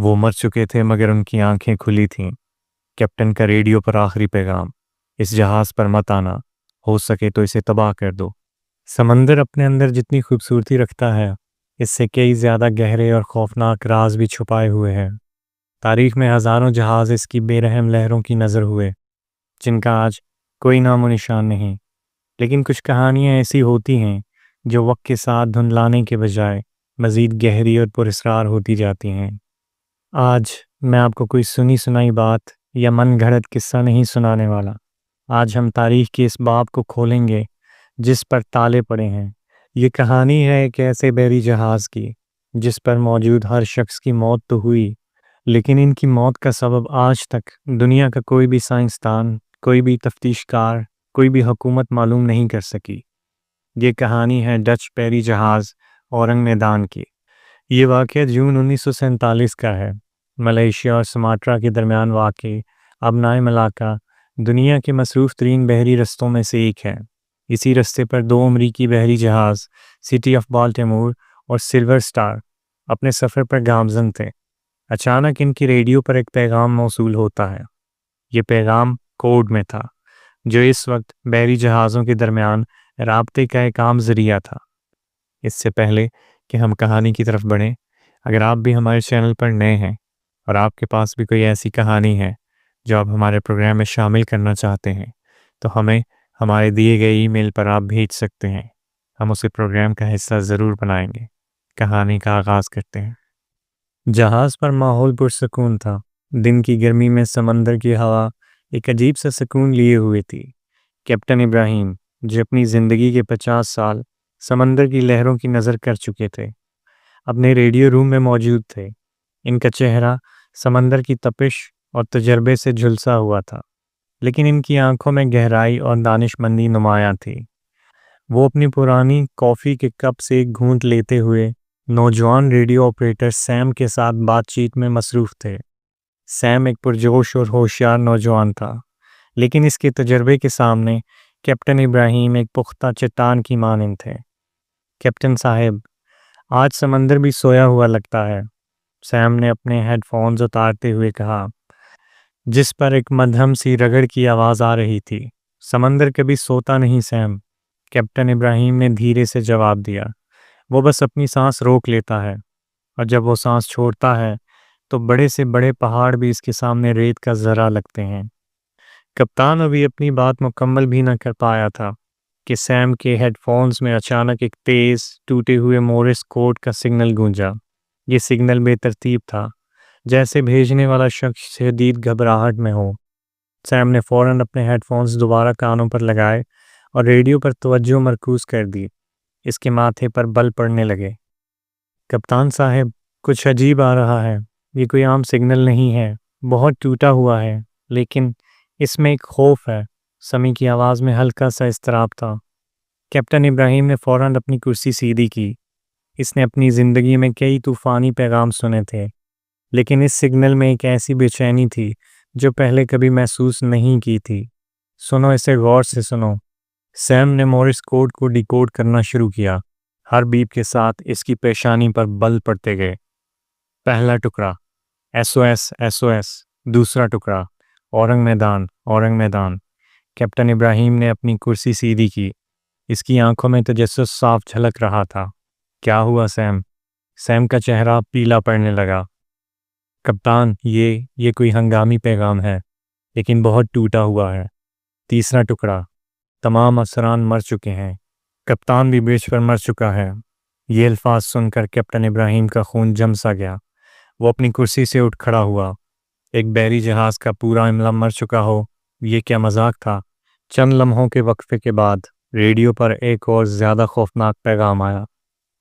وہ مر چکے تھے مگر ان کی آنکھیں کھلی تھیں۔ کیپٹن کا ریڈیو پر آخری پیغام، اس جہاز پر مت آنا، ہو سکے تو اسے تباہ کر دو۔ سمندر اپنے اندر جتنی خوبصورتی رکھتا ہے، اس سے کئی زیادہ گہرے اور خوفناک راز بھی چھپائے ہوئے ہیں۔ تاریخ میں ہزاروں جہاز اس کی بے رحم لہروں کی نظر ہوئے، جن کا آج کوئی نام و نشان نہیں۔ لیکن کچھ کہانیاں ایسی ہوتی ہیں جو وقت کے ساتھ دھندلانے کے بجائے مزید گہری اور پراسرار ہوتی جاتی ہیں۔ آج میں آپ کو کوئی سنی سنائی بات یا من گھڑت قصہ نہیں سنانے والا۔ آج ہم تاریخ کے اس باب کو کھولیں گے جس پر تالے پڑے ہیں۔ یہ کہانی ہے ایک ایسے بحری جہاز کی جس پر موجود ہر شخص کی موت تو ہوئی، لیکن ان کی موت کا سبب آج تک دنیا کا کوئی بھی سائنسدان، کوئی بھی تفتیش کار، کوئی بھی حکومت معلوم نہیں کر سکی۔ یہ کہانی ہے ڈچ بحری جہاز اورنگ میدان کی۔ یہ واقعہ جون 1947 کا ہے۔ ملیشیا اور سماٹرا کے درمیان واقع ابنائے ملاکا دنیا کے مصروف ترین بحری رستوں میں سے ایک ہے۔ اسی رستے پر دو امریکی بحری جہاز سٹی آف بالٹیمور اور سلور سٹار اپنے سفر پر گامزن تھے۔ اچانک ان کی ریڈیو پر ایک پیغام موصول ہوتا ہے۔ یہ پیغام کوڈ میں تھا، جو اس وقت بحری جہازوں کے درمیان رابطے کا ایک عام ذریعہ تھا۔ اس سے پہلے کہ ہم کہانی کی طرف بڑھیں، اگر آپ بھی ہمارے چینل پر نئے ہیں اور آپ کے پاس بھی کوئی ایسی کہانی ہے جو آپ ہمارے پروگرام میں شامل کرنا چاہتے ہیں، تو ہمیں ہمارے دیے گئے ای میل پر آپ بھیج سکتے ہیں۔ ہم اسے پروگرام کا حصہ ضرور بنائیں گے۔ کہانی کا آغاز کرتے ہیں۔ جہاز پر ماحول پرسکون تھا۔ دن کی گرمی میں سمندر کی ہوا ایک عجیب سا سکون لیے ہوئے تھی۔ کیپٹن ابراہیم، جو اپنی زندگی کے 50 سال سمندر کی لہروں کی نظر کر چکے تھے، اپنے ریڈیو روم میں موجود تھے۔ ان کا چہرہ سمندر کی تپش اور تجربے سے جھلسا ہوا تھا، لیکن ان کی آنکھوں میں گہرائی اور دانش مندی نمایاں تھی۔ وہ اپنی پرانی کافی کے کپ سے ایک گھونٹ لیتے ہوئے نوجوان ریڈیو آپریٹر سیم کے ساتھ بات چیت میں مصروف تھے۔ سیم ایک پرجوش اور ہوشیار نوجوان تھا، لیکن اس کے تجربے کے سامنے کیپٹن ابراہیم ایک پختہ چٹان کی مانند تھے۔ کیپٹن صاحب، آج سمندر بھی سویا ہوا لگتا ہے، سیم نے اپنے ہیڈ فونز اتارتے ہوئے کہا، جس پر ایک مدھم سی رگڑ کی آواز آ رہی تھی۔ سمندر کبھی سوتا نہیں سیم، کیپٹن ابراہیم نے دھیرے سے جواب دیا۔ وہ بس اپنی سانس روک لیتا ہے، اور جب وہ سانس چھوڑتا ہے تو بڑے سے بڑے پہاڑ بھی اس کے سامنے ریت کا ذرہ لگتے ہیں۔ کپتان ابھی اپنی بات مکمل بھی نہ کر پایا تھا کہ سیم کے ہیڈ فونز میں اچانک ایک تیز ٹوٹے ہوئے مورس کوڈ کا سگنل گونجا۔ یہ سگنل بے ترتیب تھا، جیسے بھیجنے والا شخص شدید گھبراہٹ میں ہو۔ سیم نے فوراً اپنے ہیڈ فونز دوبارہ کانوں پر لگائے اور ریڈیو پر توجہ مرکوز کر دی۔ اس کے ماتھے پر بل پڑنے لگے۔ کپتان صاحب، کچھ عجیب آ رہا ہے۔ یہ کوئی عام سگنل نہیں ہے، بہت ٹوٹا ہوا ہے، لیکن اس میں ایک خوف ہے۔ سمی کی آواز میں ہلکا سا اضطراب تھا۔ کیپٹن ابراہیم نے فوراً اپنی کرسی سیدھی کی۔ اس نے اپنی زندگی میں کئی طوفانی پیغام سنے تھے، لیکن اس سگنل میں ایک ایسی بے چینی تھی جو پہلے کبھی محسوس نہیں کی تھی۔ سنو، اسے غور سے سنو۔ سیم نے مورس کوڈ کو ڈیکوڈ کرنا شروع کیا۔ ہر بیپ کے ساتھ اس کی پیشانی پر بل پڑتے گئے۔ پہلا ٹکڑا، S O S S O S. دوسرا ٹکڑا، اورنگ میدان اورنگ میدان۔ کیپٹن ابراہیم نے اپنی کرسی سیدھی کی۔ اس کی آنکھوں میں تجسس صاف جھلک رہا تھا۔ کیا ہوا سیم؟ سیم کا چہرہ پیلا پڑنے لگا۔ کپتان، یہ کوئی ہنگامی پیغام ہے، لیکن بہت ٹوٹا ہوا ہے۔ تیسرا ٹکڑا، تمام افسران مر چکے ہیں، کپتان بھی برج پر مر چکا ہے۔ یہ الفاظ سن کر کیپٹن ابراہیم کا خون جم سا گیا۔ وہ اپنی کرسی سے اٹھ کھڑا ہوا۔ ایک بحری جہاز کا پورا عملہ مر چکا ہو، یہ کیا مذاق تھا؟ چند لمحوں کے وقفے کے بعد ریڈیو پر ایک اور زیادہ خوفناک پیغام آیا۔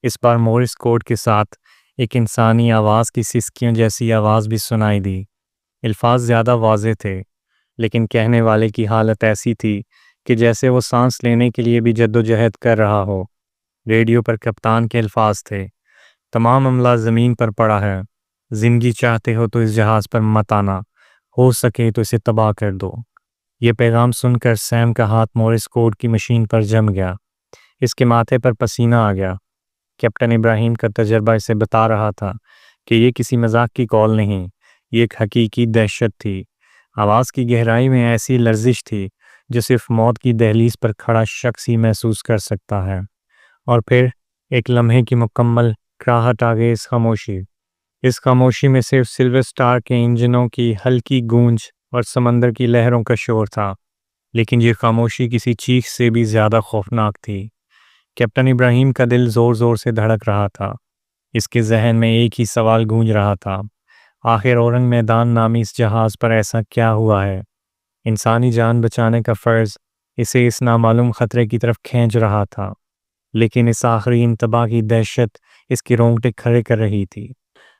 اس بار مورس کوڈ کے ساتھ ایک انسانی آواز کی سسکیوں جیسی آواز بھی سنائی دی۔ الفاظ زیادہ واضح تھے، لیکن کہنے والے کی حالت ایسی تھی کہ جیسے وہ سانس لینے کے لیے بھی جدوجہد کر رہا ہو۔ ریڈیو پر کپتان کے الفاظ تھے، تمام عملہ زمین پر پڑا ہے، زندگی چاہتے ہو تو اس جہاز پر مت آنا، ہو سکے تو اسے تباہ کر دو۔ یہ پیغام سن کر سیم کا ہاتھ مورس کوڈ کی مشین پر جم گیا۔ اس کے ماتھے پر پسینہ آ گیا۔ کیپٹن ابراہیم کا تجربہ اسے بتا رہا تھا کہ یہ کسی مذاق کی کال نہیں، یہ ایک حقیقی دہشت تھی۔ آواز کی گہرائی میں ایسی لرزش تھی جو صرف موت کی دہلیز پر کھڑا شخص ہی محسوس کر سکتا ہے۔ اور پھر ایک لمحے کی مکمل کراہٹ آگے خاموشی۔ اس خاموشی میں صرف سلور سٹار کے انجنوں کی ہلکی گونج اور سمندر کی لہروں کا شور تھا، لیکن یہ خاموشی کسی چیخ سے بھی زیادہ خوفناک تھی۔ کیپٹن ابراہیم کا دل زور زور سے دھڑک رہا تھا۔ اس کے ذہن میں ایک ہی سوال گونج رہا تھا، آخر اورنگ میدان نامی اس جہاز پر ایسا کیا ہوا ہے؟ انسانی جان بچانے کا فرض اسے اس نامعلوم خطرے کی طرف کھینچ رہا تھا، لیکن اس آخری انتباہ کی دہشت اس کی رونگٹے کھڑے کر رہی تھی۔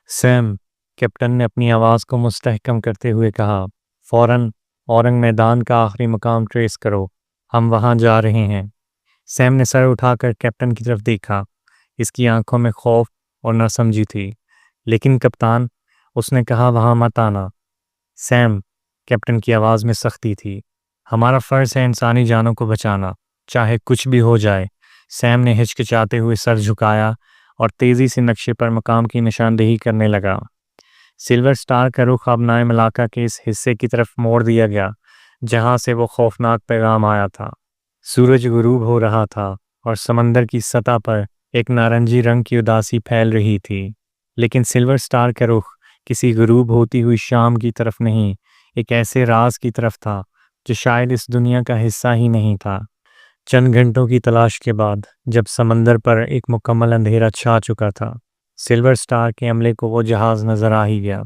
سیم، کیپٹن نے اپنی آواز کو مستحکم کرتے ہوئے کہا، فوراً اورنگ میدان کا آخری مقام ٹریس کرو، ہم وہاں جا رہے ہیں۔ سیم نے سر اٹھا کر کیپٹن کی طرف دیکھا۔ اس کی آنکھوں میں خوف اور ناسمجھی تھی۔ لیکن کپتان، اس نے کہا، وہاں مت آنا۔ سیم، کیپٹن کی آواز میں سختی تھی، ہمارا فرض ہے انسانی جانوں کو بچانا، چاہے کچھ بھی ہو جائے۔ سیم نے ہچکچاتے ہوئے سر جھکایا اور تیزی سے نقشے پر مقام کی نشاندہی کرنے لگا۔ سلور سٹار کا رخ اب نائے ملاقہ کے اس حصے کی طرف موڑ دیا گیا جہاں سے وہ خوفناک پیغام آیا تھا۔ سورج غروب ہو رہا تھا اور سمندر کی سطح پر ایک نارنجی رنگ کی اداسی پھیل رہی تھی، لیکن سلور سٹار کا رخ کسی غروب ہوتی ہوئی شام کی طرف نہیں، ایک ایسے راز کی طرف تھا جو شاید اس دنیا کا حصہ ہی نہیں تھا۔ چند گھنٹوں کی تلاش کے بعد جب سمندر پر ایک مکمل اندھیرا چھا چکا تھا، سلور سٹار کے عملے کو وہ جہاز نظر آ ہی گیا۔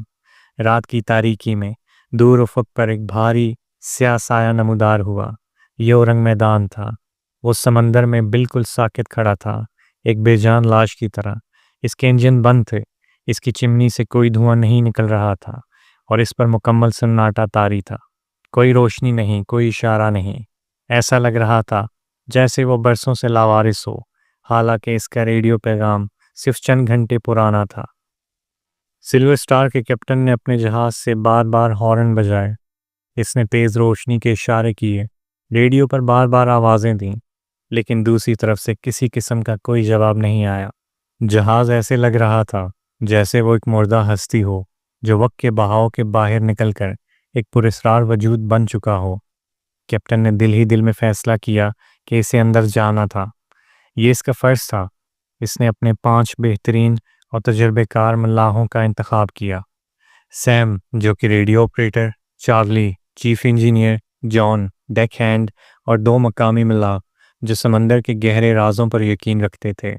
رات کی تاریکی میں دور افق پر ایک بھاری سیاہ سایہ نمودار ہوا۔ یہ اورنگ میدان تھا۔ وہ سمندر میں بالکل ساکت کھڑا تھا، ایک بے جان لاش کی طرح۔ اس کے انجن بند تھے، اس کی چمنی سے کوئی دھواں نہیں نکل رہا تھا اور اس پر مکمل سناٹا طاری تھا۔ کوئی روشنی نہیں، کوئی اشارہ نہیں۔ ایسا لگ رہا تھا جیسے وہ برسوں سے لاوارث ہو، حالانکہ اس کا ریڈیو پیغام صرف چند گھنٹے پرانا تھا۔ سلور سٹار کے کیپٹن نے اپنے جہاز سے بار بار ہارن بجائے۔ اس نے تیز روشنی کے اشارے کیے، ریڈیو پر بار بار آوازیں دیں، لیکن دوسری طرف سے کسی قسم کا کوئی جواب نہیں آیا۔ جہاز ایسے لگ رہا تھا جیسے وہ ایک مردہ ہستی ہو جو وقت کے بہاؤ کے باہر نکل کر ایک پراسرار وجود بن چکا ہو۔ کیپٹن نے دل ہی دل میں فیصلہ کیا کہ اسے اندر جانا تھا۔ یہ اس کا فرض تھا۔ اس نے اپنے 5 بہترین اور تجربہ کار ملاحوں کا انتخاب کیا، سیم جو کہ radio operator, Charlie chief engineer, John deck hand, اور 2 مقامی ملاح جو سمندر کے گہرے رازوں پر یقین رکھتے تھے۔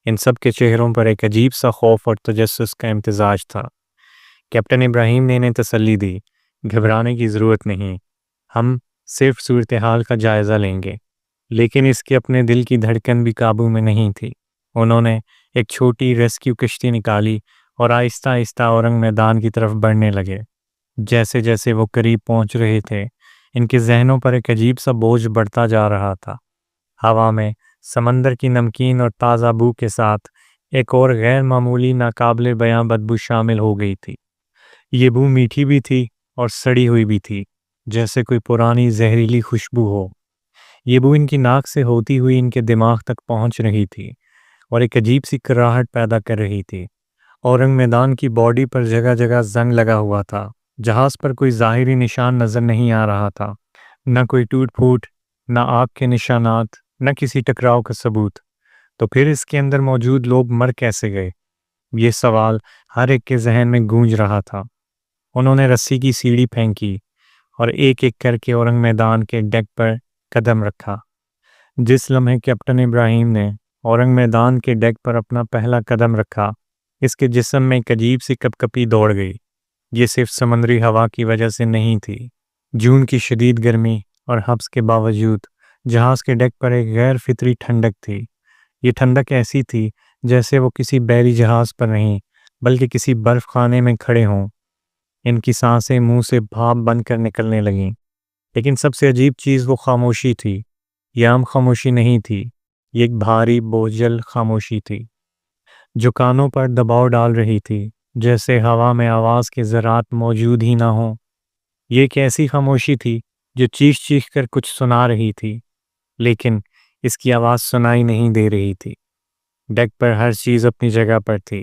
ان سب کے چہروں پر ایک عجیب سا خوف اور تجسس کا امتزاج تھا۔ کیپٹن ابراہیم نے انہیں تسلی دی، گھبرانے کی ضرورت نہیں، ہم صرف صورتحال کا جائزہ لیں گے۔ لیکن اس کے اپنے دل کی دھڑکن بھی قابو میں نہیں تھی۔ انہوں نے ایک چھوٹی ریسکیو کشتی نکالی اور آہستہ آہستہ اورنگ میدان کی طرف بڑھنے لگے۔ جیسے جیسے وہ قریب پہنچ رہے تھے، ان کے ذہنوں پر ایک عجیب سا بوجھ بڑھتا جا رہا تھا۔ ہوا میں سمندر کی نمکین اور تازہ بو کے ساتھ ایک اور غیر معمولی ناقابل بیاں بدبو شامل ہو گئی تھی۔ یہ بو میٹھی بھی تھی اور سڑی ہوئی بھی تھی، جیسے کوئی پرانی زہریلی خوشبو ہو۔ یہ بو ان کی ناک سے ہوتی ہوئی ان کے دماغ تک پہنچ رہی تھی اور ایک عجیب سی کراہٹ پیدا کر رہی تھی۔ اورنگ میدان کی باڈی پر جگہ جگہ زنگ لگا ہوا تھا۔ جہاز پر کوئی ظاہری نشان نظر نہیں آ رہا تھا، نہ کوئی ٹوٹ پھوٹ، نہ آگ کے نشانات، نہ کسی ٹکراؤ کا ثبوت۔ تو پھر اس کے اندر موجود لوگ مر کیسے گئے؟ یہ سوال ہر ایک کے ذہن میں گونج رہا تھا۔ انہوں نے رسی کی سیڑھی پھینکی اور ایک ایک کر کے اورنگ میدان کے ڈیک پر قدم رکھا۔ جس لمحے کیپٹن ابراہیم نے اورنگ میدان کے ڈیک پر اپنا پہلا قدم رکھا، اس کے جسم میں ایک عجیب سی کپکپی دوڑ گئی۔ یہ صرف سمندری ہوا کی وجہ سے نہیں تھی۔ جون کی شدید گرمی اور حبس کے باوجود جہاز کے ڈیک پر ایک غیر فطری ٹھنڈک تھی۔ یہ ٹھنڈک ایسی تھی جیسے وہ کسی بحری جہاز پر نہیں بلکہ کسی برف خانے میں کھڑے ہوں۔ ان کی سانسیں منہ سے بھاپ بن کر نکلنے لگیں۔ لیکن سب سے عجیب چیز وہ خاموشی تھی۔ یہ عام خاموشی نہیں تھی، یہ ایک بھاری بوجھل خاموشی تھی جو کانوں پر دباؤ ڈال رہی تھی، جیسے ہوا میں آواز کے ذرات موجود ہی نہ ہوں۔ یہ ایک ایسی خاموشی تھی جو چیخ چیخ کر کچھ سنا رہی تھی، لیکن اس کی آواز سنائی نہیں دے رہی تھی۔ ڈیک پر ہر چیز اپنی جگہ پر تھی،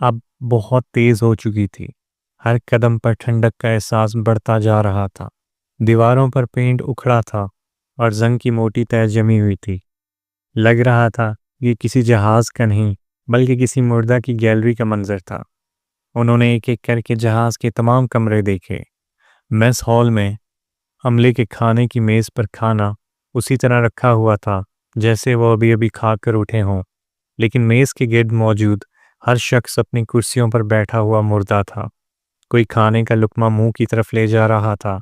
اب بہت تیز ہو چکی تھی۔ ہر قدم پر ٹھنڈک کا احساس بڑھتا جا رہا تھا۔ دیواروں پر پینٹ اکھڑا تھا اور زنگ کی موٹی تہ جمی ہوئی تھی۔ لگ رہا تھا یہ کسی جہاز کا نہیں بلکہ کسی مردہ کی گیلری کا منظر تھا۔ انہوں نے ایک ایک کر کے جہاز کے تمام کمرے دیکھے۔ میس ہال میں عملے کے کھانے کی میز پر کھانا اسی طرح رکھا ہوا تھا جیسے وہ ابھی ابھی کھا کر اٹھے ہوں، لیکن میز کے گرد موجود ہر شخص اپنی کرسیوں پر بیٹھا ہوا مردہ تھا۔ کوئی کھانے کا لقمہ منہ کی طرف لے جا رہا تھا،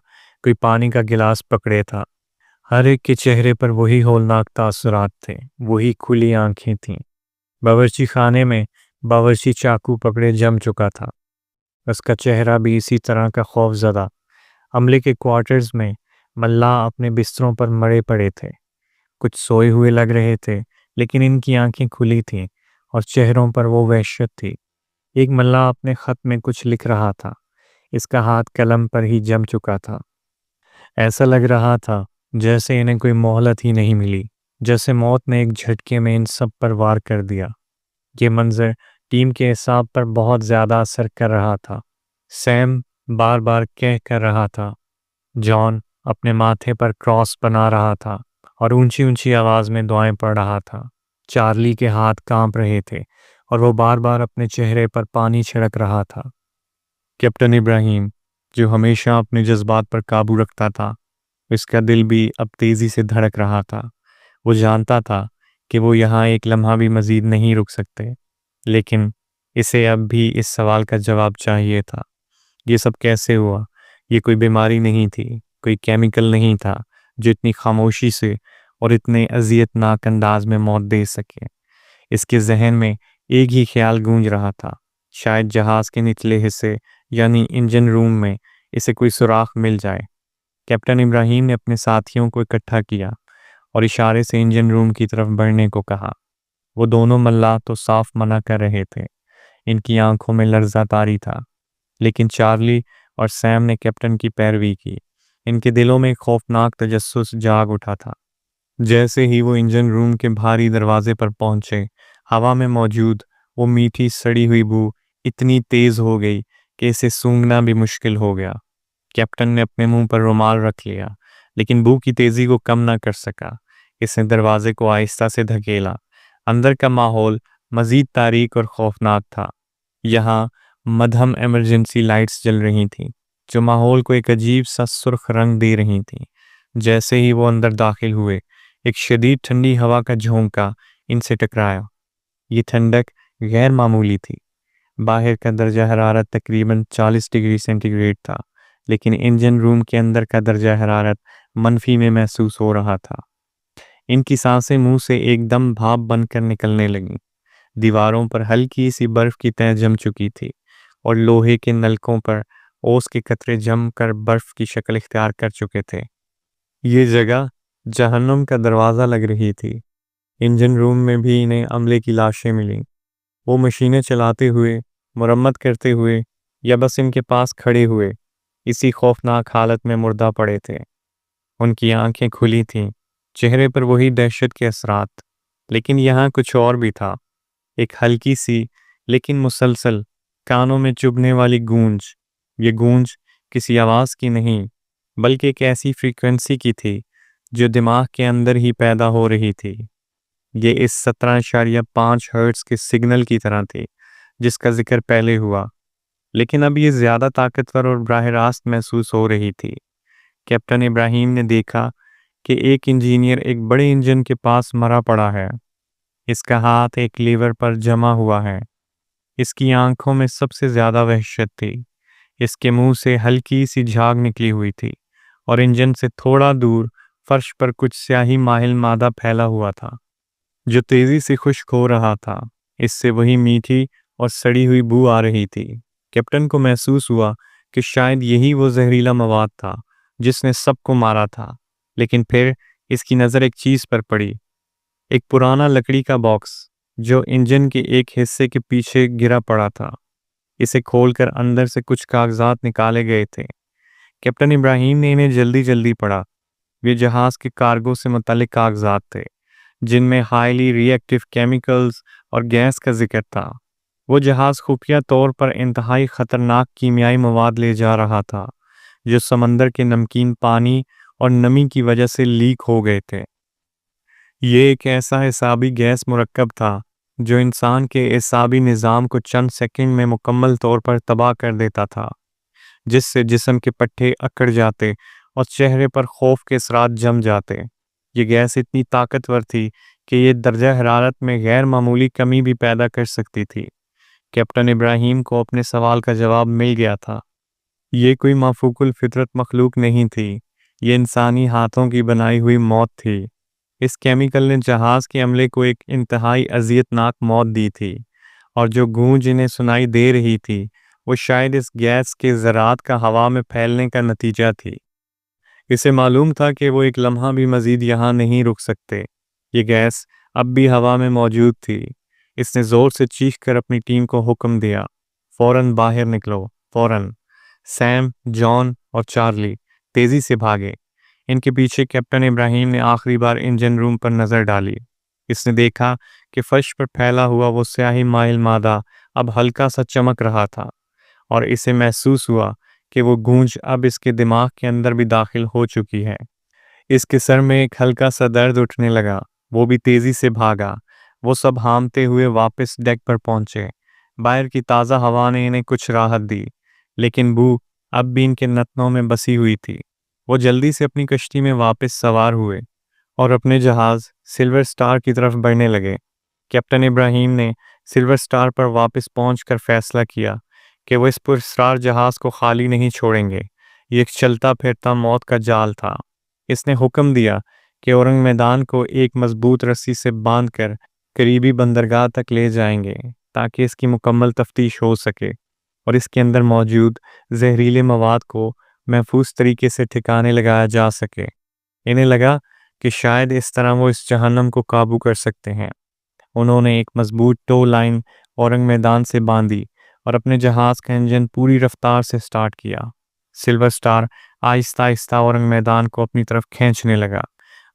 کوئی پانی کا گلاس پکڑے تھا۔ ہر ایک کے چہرے پر وہی ہولناک تاثرات تھے، وہی کھلی آنکھیں تھیں۔ باورچی خانے میں باورچی چاقو پکڑے جم چکا تھا، اس کا چہرہ بھی اسی طرح کا خوف زدہ۔ عملے کے کوارٹرز میں ملاح اپنے بستروں پر مڑے پڑے تھے، کچھ سوئے ہوئے لگ رہے تھے لیکن ان کی آنکھیں کھلی تھیں اور چہروں پر وہ وحشت تھی۔ ایک ملاح اپنے خط میں کچھ لکھ رہا تھا، اس کا ہاتھ قلم پر ہی جم چکا تھا۔ ایسا لگ رہا تھا جیسے انہیں کوئی مہلت ہی نہیں ملی، جیسے موت نے ایک جھٹکے میں ان سب پر وار کر دیا۔ یہ منظر ٹیم کے اعصاب پر بہت زیادہ اثر کر رہا تھا۔ سیم بار بار کہہ کر رہا تھا، جان اپنے ماتھے پر کراس بنا رہا تھا اور اونچی اونچی آواز میں دعائیں پڑھ رہا تھا۔ چارلی کے ہاتھ کانپ رہے تھے اور وہ بار بار اپنے چہرے پر پانی چھڑک رہا تھا۔ کیپٹن ابراہیم، جو ہمیشہ اپنے جذبات پر قابو رکھتا تھا، اس کا دل بھی اب تیزی سے دھڑک رہا تھا۔ وہ جانتا تھا کہ وہ یہاں ایک لمحہ بھی مزید نہیں رک سکتے، لیکن اسے اب بھی اس سوال کا جواب چاہیے تھا۔ یہ سب کیسے ہوا؟ یہ کوئی بیماری نہیں تھی، کوئی کیمیکل نہیں تھا جو اتنی خاموشی سے اور اتنے اذیت ناک انداز میں موت دے سکے۔ اس کے ذہن میں ایک ہی خیال گونج رہا تھا، شاید جہاز کے نچلے حصے یعنی انجن روم میں اسے کوئی سوراخ مل جائے۔ کیپٹن ابراہیم نے اپنے ساتھیوں کو اکٹھا کیا اور اشارے سے انجن روم کی طرف بڑھنے کو کہا۔ وہ دونوں ملاح تو صاف منع کر رہے تھے، ان کی آنکھوں میں لرزہ طاری تھا، لیکن چارلی اور سیم نے کیپٹن کی پیروی کی۔ ان کے دلوں میں ایک خوفناک تجسس جاگ اٹھا تھا۔ جیسے ہی وہ انجن روم کے بھاری دروازے پر پہنچے، ہوا میں موجود وہ میٹھی سڑی ہوئی بو اتنی تیز ہو گئی کہ اسے سونگھنا بھی مشکل ہو گیا۔ کیپٹن نے اپنے منہ پر رومال رکھ لیا، لیکن بو کی تیزی کو کم نہ کر سکا۔ اس نے دروازے کو آہستہ سے دھکیلا۔ اندر کا ماحول مزید تاریک اور خوفناک تھا۔ یہاں مدھم ایمرجنسی لائٹس جل رہی تھیں جو ماحول کو ایک عجیب سا سرخ رنگ دے رہی تھیں۔ جیسے ہی وہ اندر داخل ہوئے، ایک شدید ٹھنڈی ہوا کا جھونکا ان سے ٹکرایا۔ یہ ٹھنڈک غیر معمولی تھی۔ باہر کا درجہ حرارت تقریباً 40 ڈگری سینٹی گریڈ تھا، لیکن انجن روم کے اندر کا درجہ حرارت منفی میں محسوس ہو رہا تھا۔ ان کی سانسیں منہ سے ایک دم بھاپ بن کر نکلنے لگیں۔ دیواروں پر ہلکی سی برف کی تہ جم چکی تھی اور لوہے کے نلکوں پر اوس کے قطرے جم کر برف کی شکل اختیار کر چکے تھے۔ یہ جگہ جہنم کا دروازہ لگ رہی تھی۔ انجن روم میں بھی انہیں عملے کی لاشیں ملیں۔ وہ مشینیں چلاتے ہوئے، مرمت کرتے ہوئے یا بس ان کے پاس کھڑے ہوئے اسی خوفناک حالت میں مردہ پڑے تھے۔ ان کی آنکھیں کھلی تھیں، چہرے پر وہی دہشت کے اثرات، لیکن یہاں کچھ اور بھی تھا۔ ایک ہلکی سی لیکن مسلسل کانوں میں چبھنے والی گونج۔ یہ گونج کسی آواز کی نہیں بلکہ ایک ایسی فریکوینسی کی تھی جو دماغ کے اندر ہی پیدا ہو رہی تھی۔ یہ اس 17.5 ہرٹز کے سگنل کی طرح تھی جس کا ذکر پہلے ہوا، لیکن اب یہ زیادہ طاقتور اور براہ راست محسوس ہو رہی تھی۔ کیپٹن ابراہیم نے دیکھا کہ ایک انجینئر ایک بڑے انجن کے پاس مرا پڑا ہے۔ اس کا ہاتھ ایک لیور پر جما ہوا ہے۔ اس کی آنکھوں میں سب سے زیادہ وحشت تھی۔ اس کے منہ سے ہلکی سی جھاگ نکلی ہوئی تھی اور انجن سے تھوڑا دور فرش پر کچھ سیاہی مائل مادہ پھیلا ہوا تھا جو تیزی سے خشک ہو رہا تھا۔ اس سے وہی میٹھی اور سڑی ہوئی بو آ رہی تھی۔ کیپٹن کو محسوس ہوا کہ شاید یہی وہ زہریلا مواد تھا جس نے سب کو مارا تھا، لیکن پھر اس کی نظر ایک چیز پر پڑی، ایک پرانا لکڑی کا باکس جو انجن کے ایک حصے کے پیچھے گرا پڑا تھا۔ اسے کھول کر اندر سے کچھ کاغذات نکالے گئے تھے۔ کیپٹن ابراہیم نے انہیں جلدی جلدی پڑھا۔ یہ جہاز کے کارگو سے متعلق کاغذات تھے جن میں ہائیلی ری ایکٹیو کیمیکلز اور گیس کا ذکر تھا۔ وہ جہاز خفیہ طور پر انتہائی خطرناک کیمیائی مواد لے جا رہا تھا جو سمندر کے نمکین پانی اور نمی کی وجہ سے لیک ہو گئے تھے۔ یہ ایک ایسا اعصابی گیس مرکب تھا جو انسان کے اعصابی نظام کو چند سیکنڈ میں مکمل طور پر تباہ کر دیتا تھا، جس سے جسم کے پٹھے اکڑ جاتے اور چہرے پر خوف کے اثرات جم جاتے۔ یہ گیس اتنی طاقتور تھی کہ یہ درجہ حرارت میں غیر معمولی کمی بھی پیدا کر سکتی تھی۔ کیپٹن ابراہیم کو اپنے سوال کا جواب مل گیا تھا۔ یہ کوئی مافوق الفطرت مخلوق نہیں تھی، یہ انسانی ہاتھوں کی بنائی ہوئی موت تھی۔ اس کیمیکل نے جہاز کے عملے کو ایک انتہائی اذیتناک موت دی تھی، اور جو گونج انہیں سنائی دے رہی تھی وہ شاید اس گیس کے ذرات کا ہوا میں پھیلنے کا نتیجہ تھی۔ اسے معلوم تھا کہ وہ ایک لمحہ بھی مزید یہاں نہیں رک سکتے۔ یہ گیس اب بھی ہوا میں موجود تھی۔ اس نے زور سے چیخ کر اپنی ٹیم کو حکم دیا، فوراً باہر نکلو، فوراً۔ سیم، جان اور چارلی تیزی سے بھاگے۔ ان کے پیچھے کیپٹن ابراہیم نے آخری بار انجن روم پر نظر ڈالی۔ اس نے دیکھا کہ فرش پر پھیلا ہوا وہ سیاہی مائل مادہ اب ہلکا سا چمک رہا تھا، اور اسے محسوس ہوا کہ وہ گونج اب اس کے دماغ کے اندر بھی داخل ہو چکی ہے۔ اس کے سر میں ایک ہلکا سا درد اٹھنے لگا۔ وہ بھی تیزی سے بھاگا۔ وہ سب ہامتے ہوئے واپس ڈیک پر پہنچے۔ باہر کی تازہ ہوا نے انہیں کچھ راحت دی، لیکن بو اب بھی ان کے نتنوں میں بسی ہوئی تھی۔ وہ جلدی سے اپنی کشتی میں واپس سوار ہوئے اور اپنے جہاز سلور سٹار کی طرف بڑھنے لگے۔ کیپٹن ابراہیم نے سلور سٹار پر واپس پہنچ کر فیصلہ کیا کہ وہ اس پراسرار جہاز کو خالی نہیں چھوڑیں گے۔ یہ ایک چلتا پھرتا موت کا جال تھا۔ اس نے حکم دیا کہ اورنگ میدان کو ایک مضبوط رسی سے باندھ کر قریبی بندرگاہ تک لے جائیں گے تاکہ اس کی مکمل تفتیش ہو سکے اور اس کے اندر موجود زہریلے مواد کو محفوظ طریقے سے ٹھکانے لگایا جا سکے۔ انہیں لگا کہ شاید اس طرح وہ اس جہنم کو قابو کر سکتے ہیں۔ انہوں نے ایک مضبوط ٹو لائن اورنگ میدان سے باندھی اور اپنے جہاز کا انجن پوری رفتار سے سٹارٹ کیا۔ سلور سٹار آہستہ آہستہ اورنگ میدان کو اپنی طرف کھینچنے لگا۔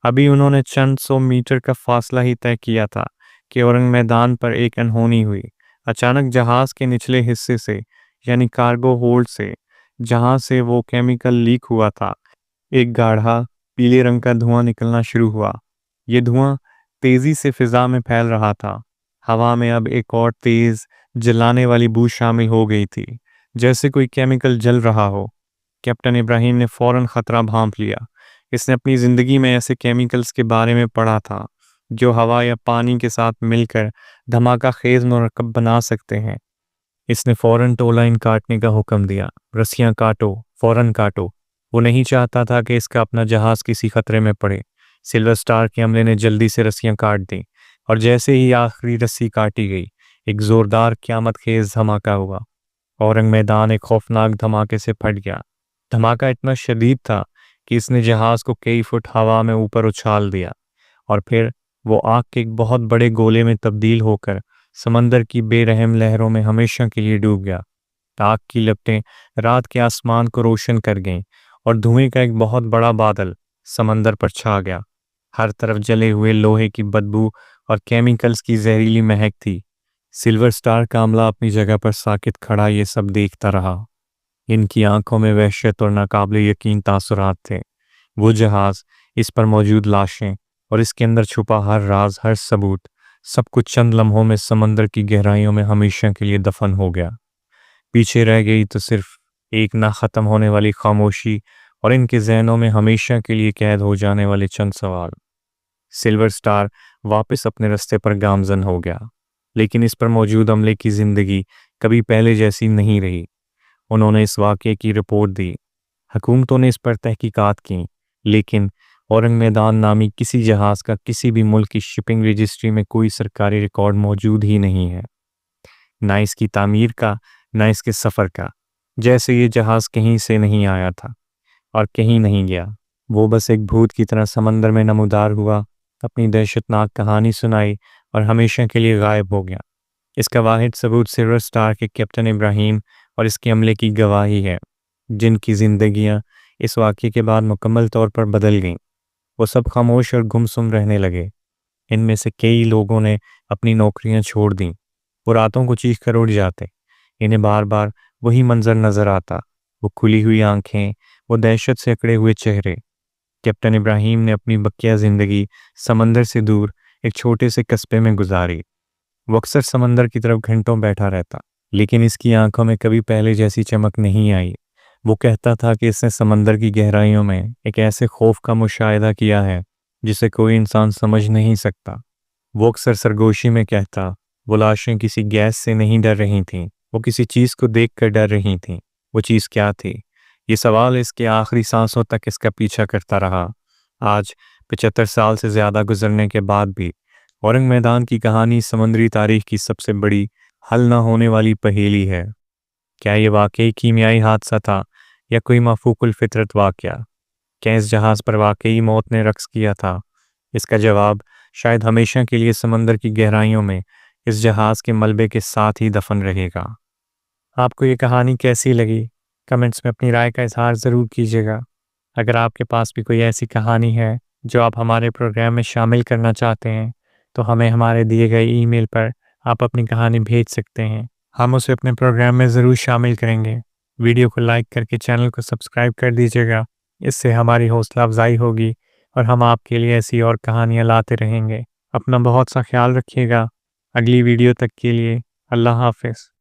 ابھی انہوں نے چند سو میٹر کا فاصلہ ہی طے کیا تھا کہ اورنگ میدان پر ایک انہونی ہوئی۔ اچانک جہاز کے نچلے حصے سے، یعنی کارگو ہولڈ سے، جہاں سے وہ کیمیکل لیک ہوا تھا، ایک گاڑھا پیلے رنگ کا دھواں نکلنا شروع ہوا۔ یہ دھواں تیزی سے فضا میں پھیل رہا تھا۔ ہوا میں اب ایک اور تیز جلانے والی بو شامل ہو گئی تھی، جیسے کوئی کیمیکل جل رہا ہو۔ کیپٹن ابراہیم نے فوراً خطرہ بھانپ لیا۔ اس نے اپنی زندگی میں ایسے کیمیکلز کے بارے میں پڑھا تھا جو ہوا یا پانی کے ساتھ مل کر دھماکہ خیز مرکب بنا سکتے ہیں۔ اس نے فوراً ٹو لائن کاٹنے کا حکم دیا۔ رسیاں کاٹو، فوراً کاٹو۔ وہ نہیں چاہتا تھا کہ اس کا اپنا جہاز کسی خطرے میں پڑے۔ سلور سٹار کے عملے نے جلدی سے رسیاں کاٹ دیں، اور جیسے ہی آخری رسی کاٹی گئی، ایک زوردار قیامت خیز دھماکہ ہوا۔ اورنگ میدان ایک خوفناک دھماکے سے پھٹ گیا۔ دھماکہ اتنا شدید تھا کہ اس نے جہاز کو کئی فٹ ہوا میں اوپر اچھال دیا، اور پھر وہ آگ کے ایک بہت بڑے گولے میں تبدیل ہو کر سمندر کی بے رحم لہروں میں ہمیشہ کے لیے ڈوب گیا۔ آگ کی لپٹیں رات کے آسمان کو روشن کر گئیں، اور دھوئیں کا ایک بہت بڑا بادل سمندر پر چھا گیا۔ ہر طرف جلے ہوئے لوہے کی بدبو اور کیمیکلز کی زہریلی مہک تھی۔ سلور سٹار کا عملہ اپنی جگہ پر ساکت کھڑا یہ سب دیکھتا رہا۔ ان کی آنکھوں میں وحشت اور ناقابل یقین تاثرات تھے۔ وہ جہاز، اس پر موجود لاشیں اور اس کے اندر چھپا ہر راز، ہر ثبوت، سب کچھ چند لمحوں میں سمندر کی گہرائیوں میں ہمیشہ کے لیے دفن ہو گیا۔ پیچھے رہ گئی تو صرف ایک نہ ختم ہونے والی خاموشی اور ان کے ذہنوں میں ہمیشہ کے لیے قید ہو جانے والے چند سوال۔ سلور سٹار واپس اپنے رستے پر گامزن ہو گیا، لیکن اس پر موجود عملے کی زندگی کبھی پہلے جیسی نہیں رہی۔ انہوں نے اس واقعے کی رپورٹ دی، حکومتوں نے اس پر تحقیقات کیں، لیکن اورنگ میدان نامی کسی جہاز کا کسی بھی ملک کی شپنگ رجسٹری میں کوئی سرکاری ریکارڈ موجود ہی نہیں ہے، نہ اس کی تعمیر کا، نہ اس کے سفر کا۔ جیسے یہ جہاز کہیں سے نہیں آیا تھا اور کہیں نہیں گیا۔ وہ بس ایک بھوت کی طرح سمندر میں نمودار ہوا، اپنی دہشتناک کہانی سنائی اور ہمیشہ کے لیے غائب ہو گیا۔ اس کا واحد ثبوت سلور سٹار کے کیپٹن ابراہیم اور اس کے عملے کی گواہی ہے، جن کی زندگیاں اس واقعے کے بعد مکمل طور پر بدل گئیں۔ وہ سب خاموش اور گمسم رہنے لگے۔ ان میں سے کئی لوگوں نے اپنی نوکریاں چھوڑ دیں۔ وہ راتوں کو چیخ کر اٹھ جاتے، انہیں بار بار وہی منظر نظر آتا، وہ کھلی ہوئی آنکھیں، وہ دہشت سے اکڑے ہوئے چہرے۔ کیپٹن ابراہیم نے اپنی بقیہ زندگی سمندر سے دور ایک چھوٹے سے قصبے میں گزاری۔ وہ اکثر سمندر کی طرف گھنٹوں بیٹھا رہتا، لیکن اس کی آنکھوں میں کبھی پہلے جیسی چمک نہیں آئی۔ وہ کہتا تھا کہ اس نے سمندر کی گہرائیوں میں ایک ایسے خوف کا مشاہدہ کیا ہے جسے کوئی انسان سمجھ نہیں سکتا۔ وہ اکثر سرگوشی میں کہتا، وہ لاشیں کسی گیس سے نہیں ڈر رہی تھیں، وہ کسی چیز کو دیکھ کر ڈر رہی تھیں۔ وہ چیز کیا تھی؟ یہ سوال اس کے آخری سانسوں تک اس کا پیچھا کرتا رہا۔ آج 75 سال سے زیادہ گزرنے کے بعد بھی اورنگ میدان کی کہانی سمندری تاریخ کی سب سے بڑی حل نہ ہونے والی پہیلی ہے۔ کیا یہ واقعی کیمیائی حادثہ تھا یا کوئی مفوق الفطرت واقعہ؟ کیا اس جہاز پر واقعی موت نے رقص کیا تھا؟ اس کا جواب شاید ہمیشہ کے لیے سمندر کی گہرائیوں میں اس جہاز کے ملبے کے ساتھ ہی دفن رہے گا۔ آپ کو یہ کہانی کیسی لگی؟ کمنٹس میں اپنی رائے کا اظہار ضرور کیجیے گا۔ اگر آپ کے پاس بھی کوئی ایسی کہانی ہے جو آپ ہمارے پروگرام میں شامل کرنا چاہتے ہیں تو ہمیں ہمارے دیے گئے ای میل پر آپ اپنی کہانی بھیج سکتے ہیں، ہم اسے اپنے پروگرام میں ضرور شامل کریں گے۔ ویڈیو کو لائک کر کے چینل کو سبسکرائب کر دیجیے گا، اس سے ہماری حوصلہ افزائی ہوگی اور ہم آپ کے لیے ایسی اور کہانیاں لاتے رہیں گے۔ اپنا بہت سا خیال رکھیے گا۔ اگلی ویڈیو تک کے لیے اللہ حافظ۔